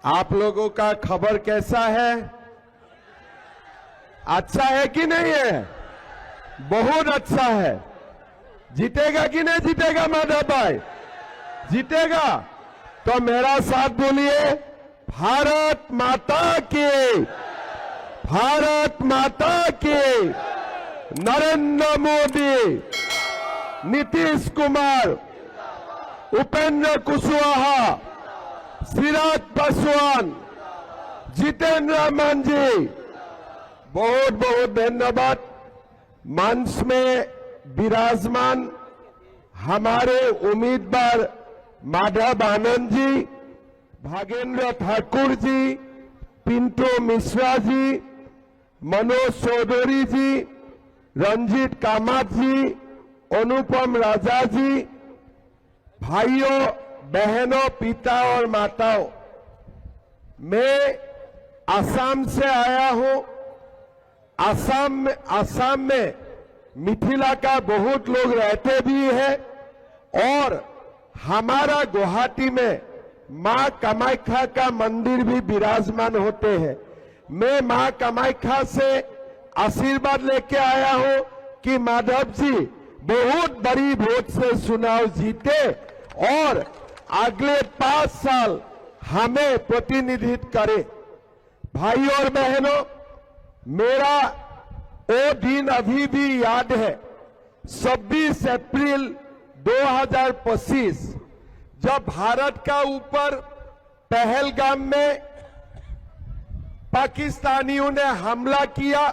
आप लोगों का खबर कैसा है? अच्छा है कि नहीं है? बहुत अच्छा है। जीतेगा कि नहीं जीतेगा माधव भाई? जीतेगा। तो मेरा साथ बोलिए, भारत माता की, भारत माता की। नरेंद्र मोदी, नीतीश कुमार, उपेंद्र कुशवाहा, चिराग पासवान, जितेंद्र मांझी, बहुत बहुत धन्यवाद। मंच में विराजमान हमारे उम्मीदवार माधव आनंद जी, भागेंद्र ठाकुर जी, पिंटू मिश्रा जी, मनोज चौधरी जी, रंजीत कामत जी, अनुपम राजा जी, भाइयों बहनों, पिता और माताओं, मैं असम से आया हूं। असम में मिथिला का बहुत लोग रहते भी हैं और हमारा गुवाहाटी में मां कामाख्या का मंदिर भी विराजमान होते हैं। मैं मां कामाख्या से आशीर्वाद लेके आया हूं कि माधव जी बहुत बड़ी वोट से चुनाव जीते और अगले 5 साल हमें प्रतिनिधित्व करे। भाई और बहनों, मेरा वो दिन अभी भी याद है, 26 अप्रैल 2025, जब भारत का ऊपर पहलगाम में पाकिस्तानियों ने हमला किया।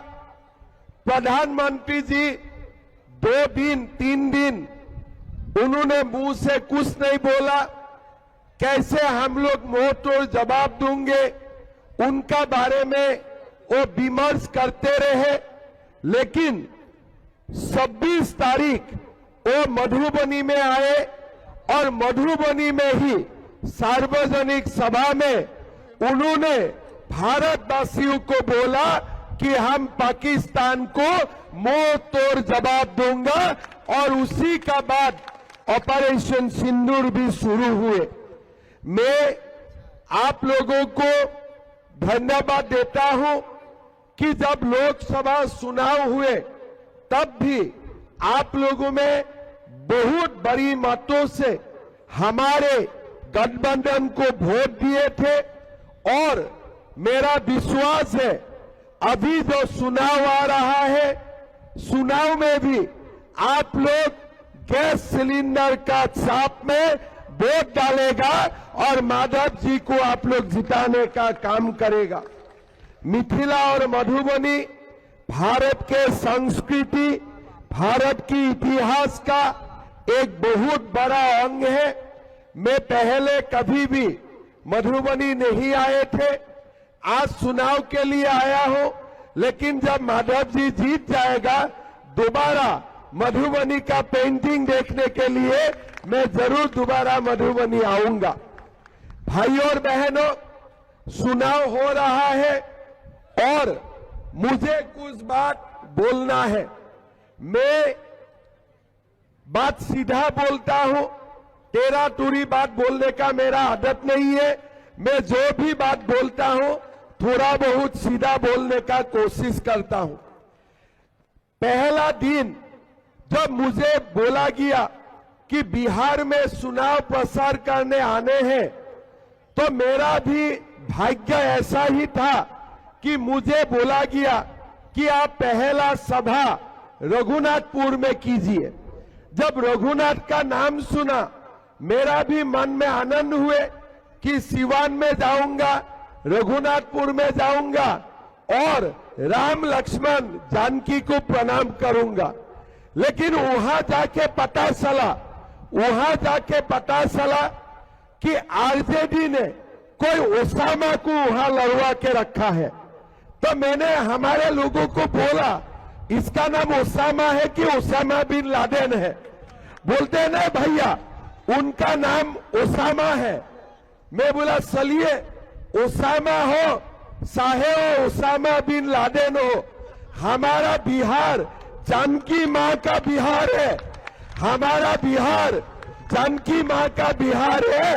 प्रधानमंत्री जी 2 दिन 3 दिन उन्होंने मुंह से कुछ नहीं बोला। कैसे हम लोग मुंह तोड़ जवाब दूंगे, उनका बारे में वो विमर्श करते रहे। लेकिन 26 तारीख वो मधुबनी में आए और मधुबनी में ही सार्वजनिक सभा में उन्होंने भारतवासियों को बोला कि हम पाकिस्तान को मुंह तोड़ जवाब दूंगा और उसी का बाद ऑपरेशन सिंदूर भी शुरू हुए। मैं आप लोगों को धन्यवाद देता हूं कि जब लोकसभा चुनाव हुए तब भी आप लोगों में बहुत बड़ी मतों से हमारे गठबंधन को वोट दिए थे और मेरा विश्वास है अभी जो चुनाव आ रहा है, चुनाव में भी आप लोग गैस सिलेंडर का छाप में वोट डालेगा और माधव जी को आप लोग जिताने का काम करेगा। मिथिला और मधुबनी भारत के संस्कृति, भारत की इतिहास का एक बहुत बड़ा अंग है। मैं पहले कभी भी मधुबनी नहीं आए थे, आज चुनाव के लिए आया हूं, लेकिन जब माधव जी जीत जाएगा दोबारा मधुबनी का पेंटिंग देखने के लिए मैं जरूर दोबारा मधुबनी आऊंगा। भाइयों और बहनों, चुनाव हो रहा है और मुझे कुछ बात बोलना है। मैं बात सीधा बोलता हूं, टेढ़ा टूरी बात बोलने का मेरा आदत नहीं है। मैं जो भी बात बोलता हूं थोड़ा बहुत सीधा बोलने का कोशिश करता हूं। पहला दिन जब मुझे बोला गया कि बिहार में चुनाव प्रचार करने आने हैं, तो मेरा भी भाग्य ऐसा ही था कि मुझे बोला गया कि आप पहला सभा रघुनाथपुर में कीजिए। जब रघुनाथ का नाम सुना, मेरा भी मन में आनंद हुए कि सिवान में जाऊंगा, रघुनाथपुर में जाऊंगा और राम लक्ष्मण जानकी को प्रणाम करूंगा। लेकिन वहां जाके पता चला कि आरजेडी ने कोई ओसामा को वहां लड़वा के रखा है। तो मैंने हमारे लोगों को बोला, इसका नाम ओसामा है कि ओसामा बिन लादेन है? बोलते नहीं भैया, उनका नाम ओसामा है। मैं बोला चलिए, ओसामा हो चाहे हो ओसामा बिन लादेन हो, हमारा बिहार जानकी मां का बिहार है। हमारा बिहार जानकी मां का बिहार है।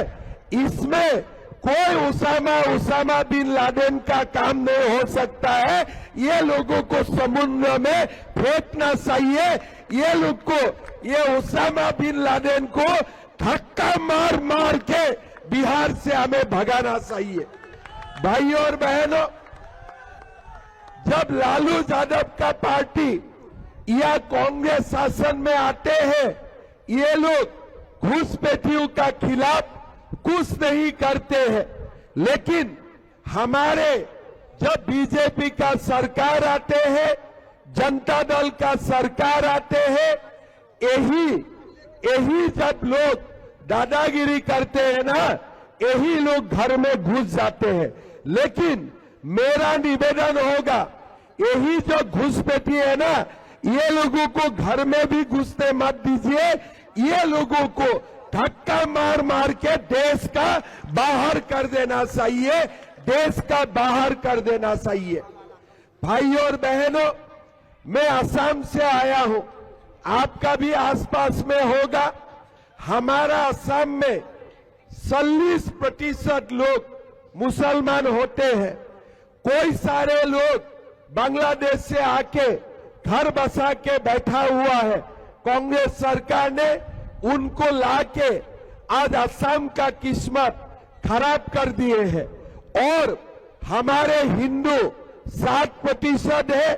इसमें कोई उसामा बिन लादेन का काम नहीं हो सकता है। ये लोगों को समुद्र में फेंकना चाहिए। ये लोग को, ये उसामा बिन लादेन को धक्का मार मार के बिहार से हमें भगाना चाहिए। भाइयों और बहनों, जब लालू यादव का पार्टी या कांग्रेस शासन में आते हैं, ये लोग घुसपैठियों का खिलाफ कुछ नहीं करते हैं। लेकिन हमारे जब बीजेपी का सरकार आते हैं, जनता दल का सरकार आते हैं, यही जब लोग दादागिरी करते हैं ना, यही लोग घर में घुस जाते हैं। लेकिन मेरा निवेदन होगा, यही जो घुसपैठी है ना, ये लोगों को घर में भी घुसने मत दीजिए। ये लोगों को धक्का मार मार के देश का बाहर कर देना चाहिए, देश का बाहर कर देना चाहिए। भाइयों और बहनों, मैं असम से आया हूं, आपका भी आसपास में होगा। हमारा असम में 40% लोग मुसलमान होते हैं। कोई सारे लोग बांग्लादेश से आके घर बसा के बैठा हुआ है। कांग्रेस सरकार ने उनको लाके आज असम का किस्मत खराब कर दिए हैं। और हमारे हिंदू 60% है,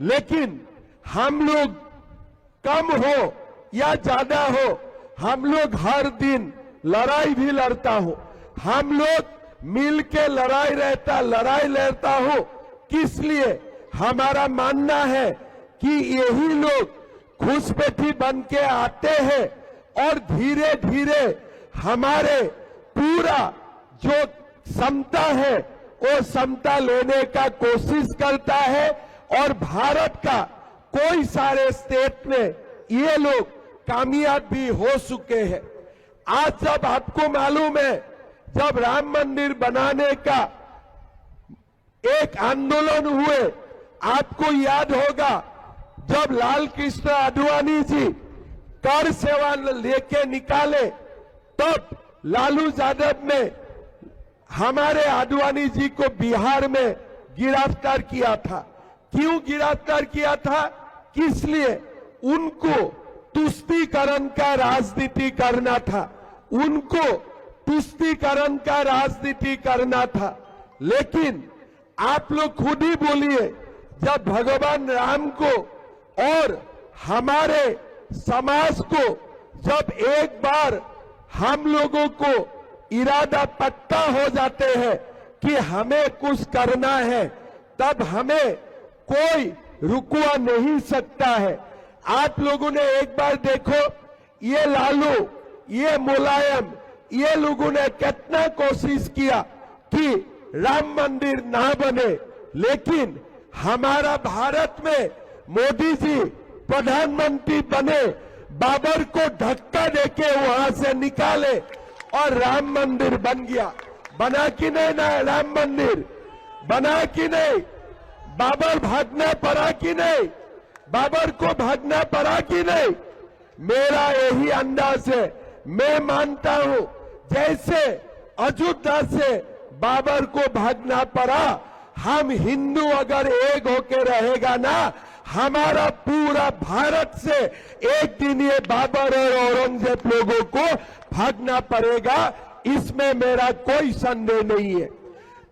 लेकिन हम लोग कम हो या ज्यादा हो, हम लोग हर दिन लड़ाई भी लड़ता हो। हम लोग मिल के लड़ाई लड़ता हो। किस लिए? हमारा मानना है कि यही लोग घुसपैठी बन के आते हैं और धीरे धीरे हमारे पूरा जो क्षमता है वो क्षमता लेने का कोशिश करता है। और भारत का कोई सारे स्टेट में ये लोग कामयाब भी हो चुके हैं। आज जब आपको मालूम है, जब राम मंदिर बनाने का एक आंदोलन हुए, आपको याद होगा जब लाल कृष्ण आडवाणी जी कर सेवा लेके निकाले, तब लालू यादव ने हमारे आडवाणी जी को बिहार में गिरफ्तार किया था। क्यों गिरफ्तार किया था? किस लिए? उनको तुष्टीकरण का राजनीति करना था, उनको तुष्टीकरण का राजनीति करना था। लेकिन आप लोग खुद ही बोलिए, जब भगवान राम को और हमारे समाज को जब एक बार हम लोगों को इरादा पक्का हो जाते हैं कि हमें कुछ करना है, तब हमें कोई रुकवा नहीं सकता है। आप लोगों ने एक बार देखो, ये लालू, ये मुलायम, ये लोगों ने कितना कोशिश किया कि राम मंदिर ना बने। लेकिन हमारा भारत में मोदी जी प्रधानमंत्री बने, बाबर को धक्का देके वहां से निकाले और राम मंदिर बन गया। बना कि नहीं ना राम मंदिर? बना कि नहीं? बाबर भागना पड़ा कि नहीं? बाबर को भागना पड़ा कि नहीं? मेरा यही अंदाज है। मैं मानता हूं जैसे अयोध्या से बाबर को भागना पड़ा, हम हिंदू अगर एक होके रहेगा ना, हमारा पूरा भारत से एक दिन ये बाबर और औरंगजेब लोगों को भागना पड़ेगा। इसमें मेरा कोई संदेह नहीं है।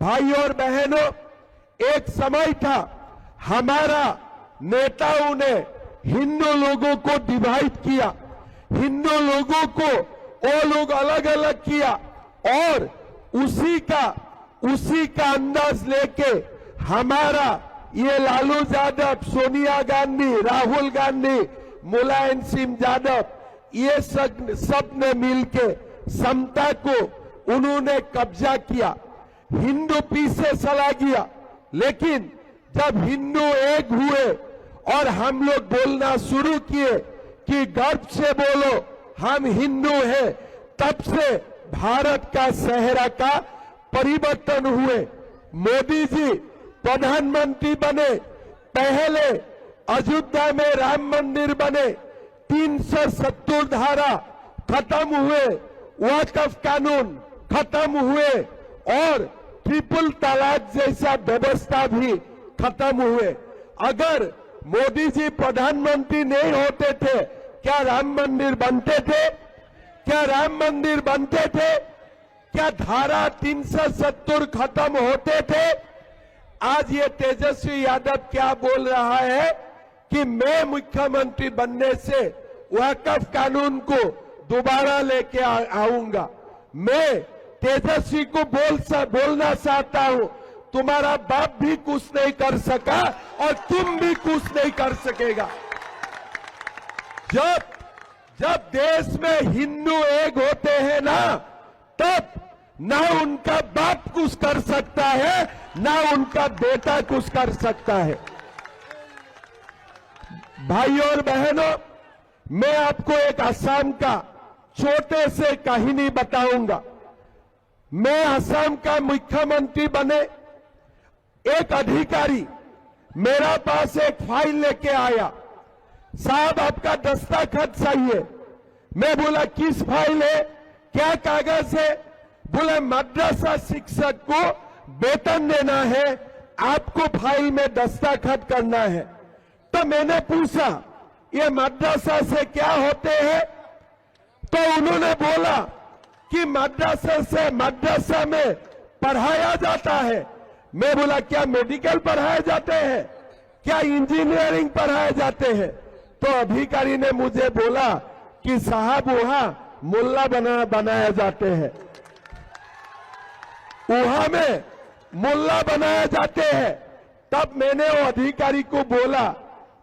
भाइयों और बहनों, एक समय था हमारा नेताओं ने हिंदू लोगों को डिवाइड किया, हिंदू लोगों को वो लोग अलग अलग किया और उसी का अंदाज लेके हमारा ये लालू यादव, सोनिया गांधी, राहुल गांधी, मुलायम सिंह यादव, ये सब ने मिलके समता को उन्होंने कब्जा किया। हिंदू पीछे चला गया। लेकिन जब हिंदू एक हुए और हम लोग बोलना शुरू किए कि गर्व से बोलो हम हिंदू हैं, तब से भारत का चेहरा का परिवर्तन हुए। मोदी जी प्रधानमंत्री बने, पहले अयोध्या में राम मंदिर बने, 370 धारा खत्म हुए, वक्फ कानून खत्म हुए और ट्रिपल तलाक जैसा व्यवस्था भी खत्म हुए। अगर मोदी जी प्रधानमंत्री नहीं होते थे, क्या राम मंदिर बनते थे? क्या राम मंदिर बनते थे? क्या धारा 370 खत्म होते थे? आज ये तेजस्वी यादव क्या बोल रहा है कि मैं मुख्यमंत्री बनने से वक़्फ़ कानून को दोबारा लेके आऊंगा। मैं तेजस्वी को बोलना चाहता हूं, तुम्हारा बाप भी कुछ नहीं कर सका और तुम भी कुछ नहीं कर सकेगा। जब देश में हिंदू एक होते हैं ना, तब ना उनका बाप कुछ कर सकता है, ना उनका बेटा कुछ कर सकता है। भाइयों और बहनों, मैं आपको एक असम का छोटे से कहानी बताऊंगा। मैं असम का मुख्यमंत्री बने, एक अधिकारी मेरा पास एक फाइल लेके आया, साहब आपका दस्तखत चाहिए। मैं बोला किस फाइल है, क्या कागज है? बोले मद्रासा शिक्षक को वेतन देना है, आपको फाइल में दस्तखत करना है। तो मैंने पूछा ये मद्रासा से क्या होते हैं? तो उन्होंने बोला कि मद्रासा में पढ़ाया जाता है। मैं बोला क्या मेडिकल पढ़ाए जाते हैं, क्या इंजीनियरिंग पढ़ाए जाते हैं? तो अधिकारी ने मुझे बोला कि साहब वहां मुल्ला बनाया जाते हैं, वहां में मुल्ला बनाए जाते हैं। तब मैंने वो अधिकारी को बोला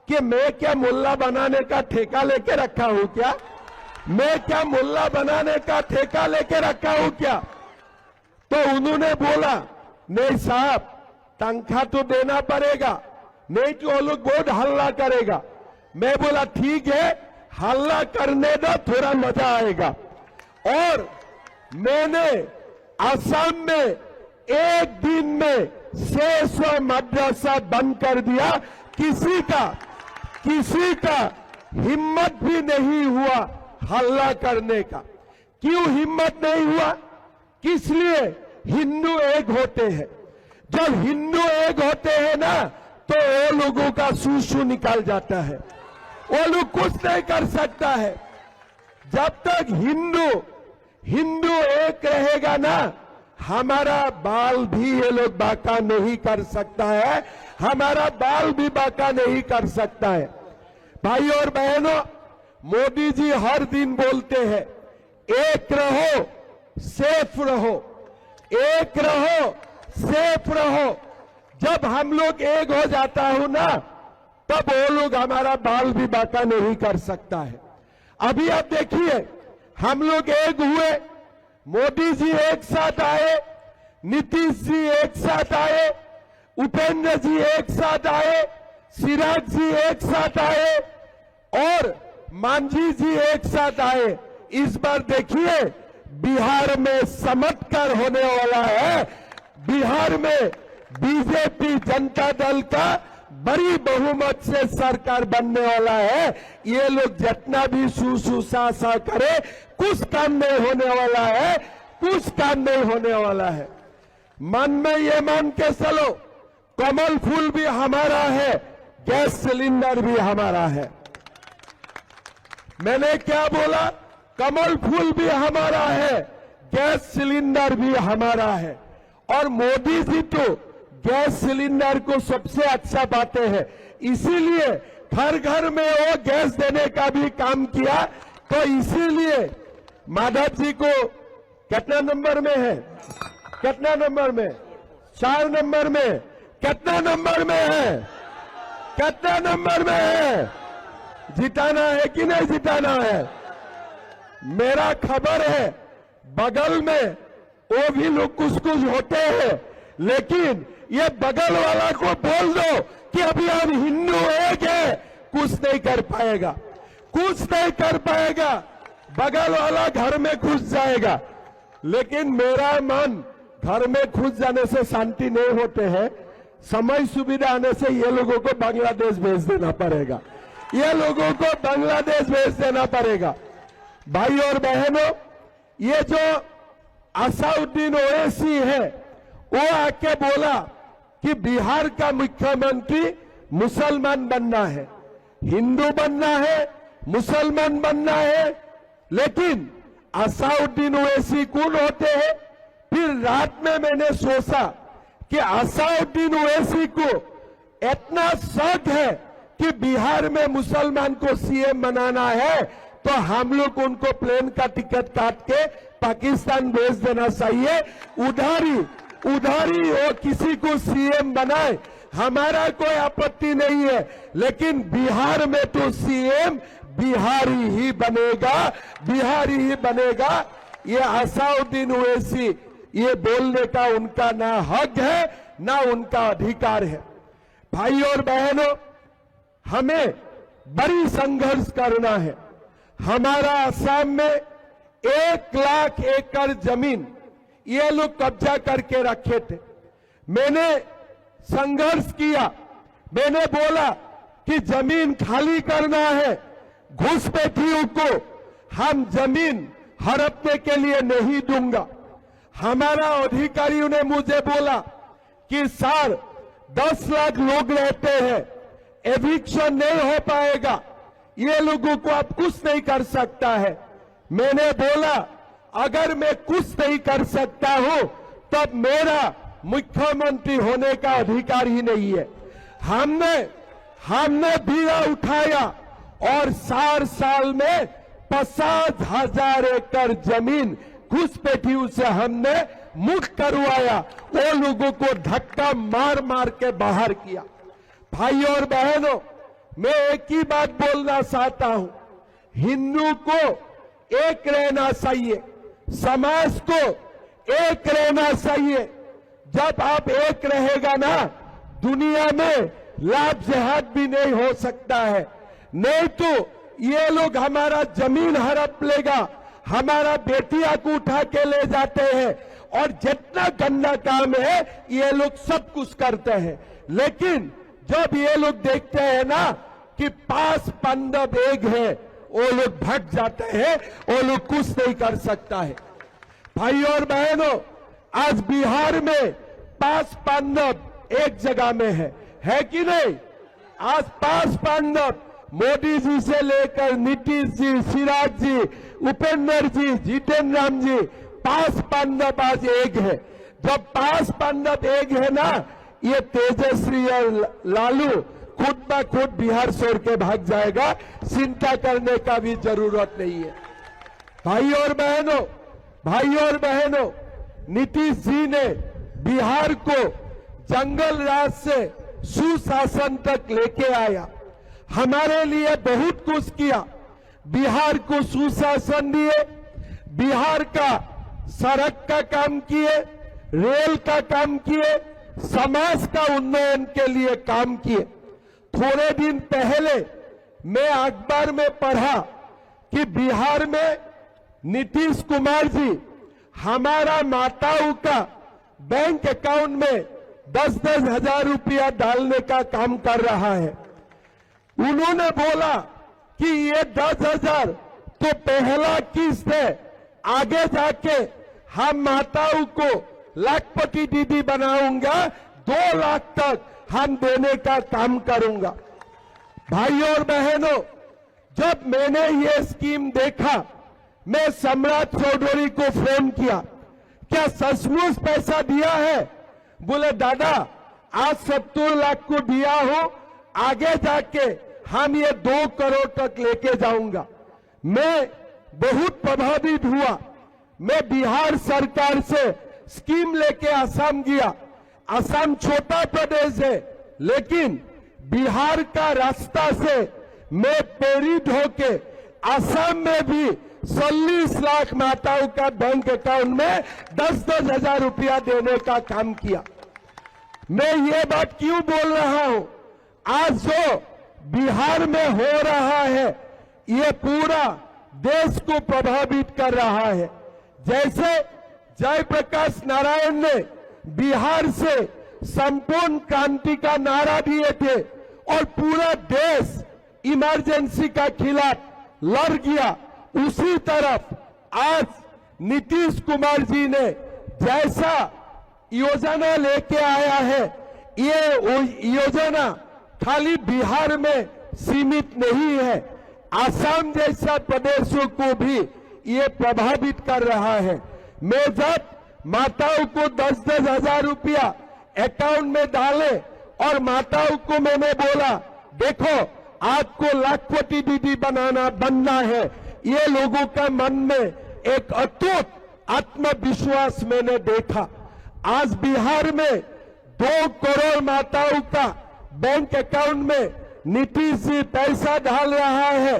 कि मैं क्या मुल्ला बनाने का ठेका लेके रखा हूं क्या? मैं क्या मुल्ला बनाने का ठेका लेके रखा हूं क्या? तो उन्होंने बोला नहीं साहब, तनख्वाह तो देना पड़ेगा, नहीं तो वो लोग बहुत हल्ला करेगा। मैं बोला ठीक है, हल्ला करने दो, थोड़ा मजा आएगा। और मैंने असम में एक दिन में 600 मद्रासा बंद कर दिया। किसी का हिम्मत भी नहीं हुआ हल्ला करने का। क्यों हिम्मत नहीं हुआ? किस लिए? हिंदू एक होते हैं। जब हिंदू एक होते हैं ना, तो वो लोगों का सूसू निकल जाता है, वो लोग कुछ नहीं कर सकता है। जब तक हिंदू एक रहेगा ना, हमारा बाल भी ये लोग बाका नहीं कर सकता है, हमारा बाल भी बाका नहीं कर सकता है। भाइयों और बहनों, मोदी जी हर दिन बोलते हैं एक रहो सेफ रहो, एक रहो सेफ रहो। जब हम लोग एक हो जाता हूं ना, तब वो लोग हमारा बाल भी बाका नहीं कर सकता है। अभी आप देखिए, हम लोग एक हुए, मोदी जी एक साथ आए, नीतीश जी एक साथ आए, उपेंद्र जी एक साथ आए, सिराज जी एक साथ आए और मांझी जी एक साथ आए। इस बार देखिए बिहार में चमत्कार होने वाला है। बिहार में बीजेपी जनता दल का बड़ी बहुमत से सरकार बनने वाला है। ये लोग जितना भी सा करे, कुछ काम नहीं होने वाला है, कुछ काम नहीं होने वाला है। मन में ये मान के चलो, कमल फूल भी हमारा है, गैस सिलेंडर भी हमारा है। मैंने क्या बोला? कमल फूल भी हमारा है, गैस सिलेंडर भी हमारा है। और मोदी जी तो गैस सिलेंडर को सबसे अच्छा पाते हैं, इसीलिए हर घर में वो गैस देने का भी काम किया। तो इसीलिए माधव जी को कितना नंबर में है? कितना नंबर में? 4 नंबर में। कितना नंबर में है? कितना नंबर में है? जिताना है कि नहीं जिताना है? मेरा खबर है बगल में वो भी लोग कुछ होते हैं, लेकिन ये बगल वाला को बोल दो कि अभी हम हिंदू एक है, कुछ नहीं कर पाएगा, कुछ नहीं कर पाएगा। बगल वाला घर में घुस जाएगा, लेकिन मेरा मन घर में घुस जाने से शांति नहीं होते हैं। समय सुविधा आने से ये लोगों को बांग्लादेश भेज देना पड़ेगा, ये लोगों को बांग्लादेश भेज देना पड़ेगा। भाई और बहनों, ये जो असाउद्दीन ओवैसी है, वो आके बोला कि बिहार का मुख्यमंत्री मुसलमान बनना है, हिंदू बनना है, मुसलमान बनना है। लेकिन असाउद्दीन ओवैसी कौन होते हैं? फिर रात में मैंने सोचा कि असाउद्दीन ओवैसी को इतना शक है कि बिहार में मुसलमान को सीएम बनाना है, तो हम लोग उनको प्लेन का टिकट काट के पाकिस्तान भेज देना चाहिए। उधारी वो किसी को सीएम बनाए, हमारा कोई आपत्ति नहीं है, लेकिन बिहार में तो सीएम बिहारी ही बनेगा, बिहारी ही बनेगा। ये असाउद्दीन ओवैसी ये बोलने का उनका ना हक है ना उनका अधिकार है। भाई और बहनों, हमें बड़ी संघर्ष करना है। हमारा असम में 1 लाख एकड़ जमीन ये लोग कब्जा करके रखे थे। मैंने संघर्ष किया, मैंने बोला कि जमीन खाली करना है, घुसपैठियों को हम जमीन हड़पने के लिए नहीं दूंगा। हमारा अधिकारियों ने मुझे बोला कि सर 10 लाख लोग रहते हैं, एविक्शन नहीं हो पाएगा, ये लोगों को आप कुछ नहीं कर सकता है। मैंने बोला अगर मैं कुछ नहीं कर सकता हूं तब मेरा मुख्यमंत्री होने का अधिकार ही नहीं है। हमने बीड़ा उठाया और 4 साल में 50,000 एकड़ जमीन घुसपैठियों से हमने मुक्त करवाया, वो लोगों को धक्का मार मार के बाहर किया। भाई और बहनों, मैं एक ही बात बोलना चाहता हूं, हिंदू को एक रहना चाहिए, समाज को एक रहना चाहिए। जब आप एक रहेगा ना, दुनिया में लाभ जिहाद भी नहीं हो सकता है। नहीं तो ये लोग हमारा जमीन हड़प लेगा, हमारा बेटियां को उठा के ले जाते हैं, और जितना गंदा काम है ये लोग सब कुछ करते हैं। लेकिन जब ये लोग देखते हैं ना कि पास पांडव एक है, वो लोग भट जाते हैं, वो लोग कुछ नहीं कर सकता है। भाई और बहनों, आज बिहार में पास पांडव एक जगह में है कि नहीं? आज पास पांडव मोदी जी से लेकर नीतीश जी, शिवराज जी, उपेंद्र जी, जीतेंद्र राम जी, पास पांडव आज एक है। जब पास पांडव एक है ना, ये तेजस्वी और लालू खुद ब खुद बिहार छोड़ के भाग जाएगा, चिंता करने का भी जरूरत नहीं है। भाई और बहनों, नीतीश जी ने बिहार को जंगल राज से सुशासन तक लेके आया, हमारे लिए बहुत कुछ किया। बिहार को सुशासन दिए, बिहार का सड़क का काम किए, रेल का काम किए, समाज का उन्नयन के लिए काम किए। थोड़े दिन पहले मैं अखबार में पढ़ा कि बिहार में नीतीश कुमार जी हमारा माताओं का बैंक अकाउंट में 10-10 हजार रुपया डालने का काम कर रहा है। उन्होंने बोला कि ये 10,000 तो पहला किस्त है, आगे जाके हम माताओं को लाखपति दीदी बनाऊंगा, 2 लाख तक हम देने का काम करूंगा। भाई और बहनों, जब मैंने ये स्कीम देखा, मैं सम्राट चौधरी को फोन किया, क्या सचमुच पैसा दिया है? बोले दादा आज 70 लाख को दिया हो, आगे जाके हम ये 2 करोड़ तक लेके जाऊंगा। मैं बहुत प्रभावित हुआ। मैं बिहार सरकार से स्कीम लेके असम गया। असम छोटा प्रदेश है, लेकिन बिहार का रास्ता से मैं प्रेरित होके असम में भी 40 लाख माताओं का बैंक अकाउंट में 10-10 हजार रुपया देने का काम किया। मैं ये बात क्यों बोल रहा हूं? आज जो बिहार में हो रहा है, ये पूरा देश को प्रभावित कर रहा है। जैसे जयप्रकाश नारायण ने बिहार से संपूर्ण क्रांति का नारा दिए थे और पूरा देश इमरजेंसी का खिलाफ लड़ गया, उसी तरफ आज नीतीश कुमार जी ने जैसा योजना लेके आया है, ये योजना खाली बिहार में सीमित नहीं है, आसाम जैसा प्रदेशों को भी ये प्रभावित कर रहा है। मैं जब माताओं को 10-10 हजार रुपया अकाउंट में डाले और माताओं को मैंने बोला देखो आपको लाखपति दीदी बनना है, ये लोगों का मन में एक अटूट आत्मविश्वास मैंने देखा। आज बिहार में 2 करोड़ माताओं का बैंक अकाउंट में नीतीश जी पैसा डाल रहा है।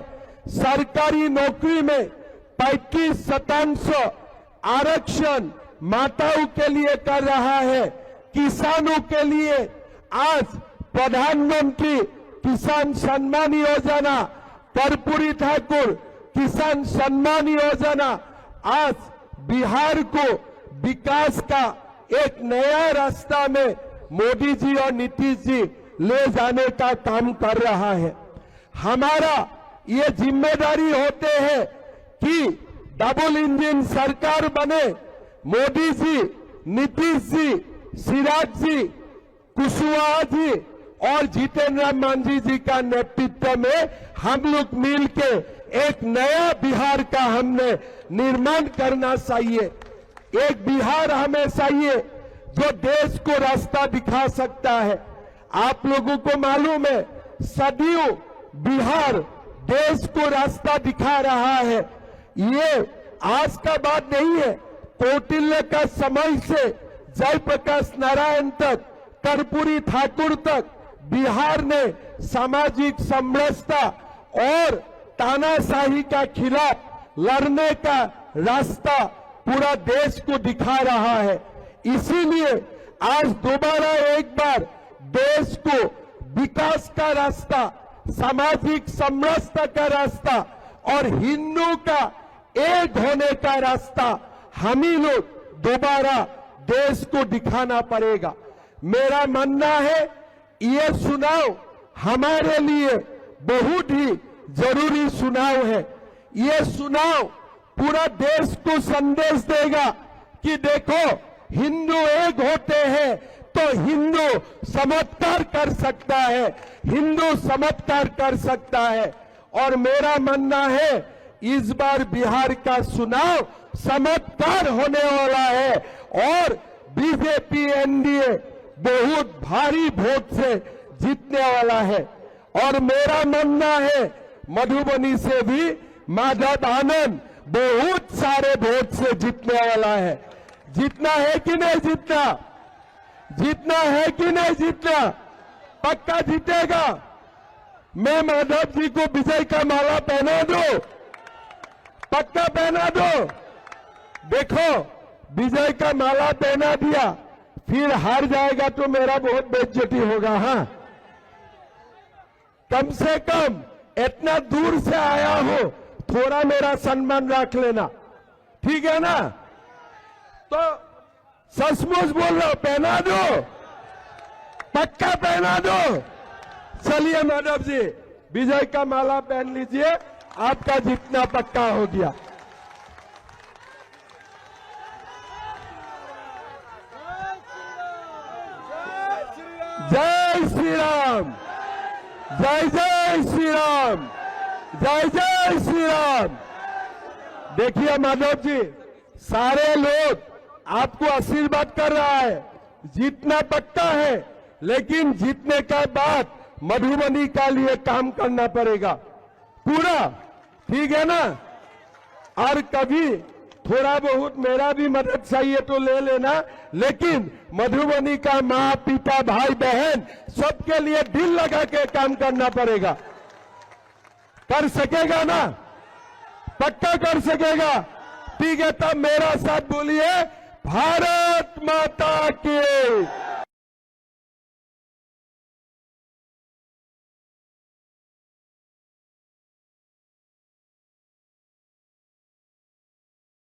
सरकारी नौकरी में 35% आरक्षण माताओं के लिए कर रहा है। किसानों के लिए आज प्रधानमंत्री किसान सम्मान योजना, कर्पूरी ठाकुर किसान सम्मान योजना आज बिहार को विकास का एक नया रास्ता में मोदी जी और नीतीश जी ले जाने का काम कर रहा है। हमारा ये जिम्मेदारी होते है कि डबल इंजन सरकार बने। मोदी जी, नीतीश जी, सिराज जी, कुशवाहा जी और जितेंद्र मांझी जी का नेतृत्व में हम लोग मिलके एक नया बिहार का हमने निर्माण करना चाहिए। एक बिहार हमें चाहिए जो देश को रास्ता दिखा सकता है। आप लोगों को मालूम है सदियों बिहार देश को रास्ता दिखा रहा है। ये आज का बात नहीं है, कौटिल्य का समय से जयप्रकाश नारायण तक, कर्पूरी ठाकुर तक बिहार ने सामाजिक समरसता और तानाशाही का खिलाफ लड़ने का रास्ता पूरा देश को दिखा रहा है। इसीलिए आज दोबारा एक बार देश को विकास का रास्ता, सामाजिक समरसता का रास्ता और हिंदू का एक होने का रास्ता हम ही लोग दोबारा देश को दिखाना पड़ेगा। मेरा मानना है ये चुनाव हमारे लिए बहुत ही जरूरी चुनाव है। ये चुनाव पूरा देश को संदेश देगा कि देखो हिंदू एक होते हैं तो हिंदू चमत्कार कर सकता है, हिंदू चमत्कार कर सकता है। और मेरा मानना है इस बार बिहार का चुनाव चमत्कार होने वाला है और बीजेपी एनडीए बहुत भारी वोट से जीतने वाला है। और मेरा मानना है मधुबनी से भी माधव आनंद बहुत सारे वोट से जीतने वाला है। जीतना है कि नहीं जीतना? जीतना है कि नहीं जीतना? पक्का जीतेगा। मैं माधव जी को विजय का माला पहना दो, पक्का पहना दो। देखो विजय का माला पहना दिया, फिर हार जाएगा तो मेरा बहुत बेइज्जती होगा। हाँ, कम से कम इतना दूर से आया हो, थोड़ा मेरा सम्मान रख लेना, ठीक है ना? तो सचमुच बोल रहा हूं, पहना दो, पक्का पहना दो। चलिए माधव जी विजय का माला पहन लीजिए, आपका जीतना पक्का हो गया। जय श्री राम, जय जय श्री राम, जय जय श्री राम। देखिए माधव जी, सारे लोग आपको आशीर्वाद कर रहा है, जीतना पक्का है, लेकिन जीतने के बाद मधुबनी का लिए काम करना पड़ेगा पूरा, ठीक है ना? और कभी थोड़ा बहुत मेरा भी मदद चाहिए तो ले लेना, लेकिन मधुबनी का माँ पिता भाई बहन सबके लिए दिल लगा के काम करना पड़ेगा। कर सकेगा ना? पक्का कर सकेगा? ठीक है, तब मेरा साथ बोलिए भारत माता की।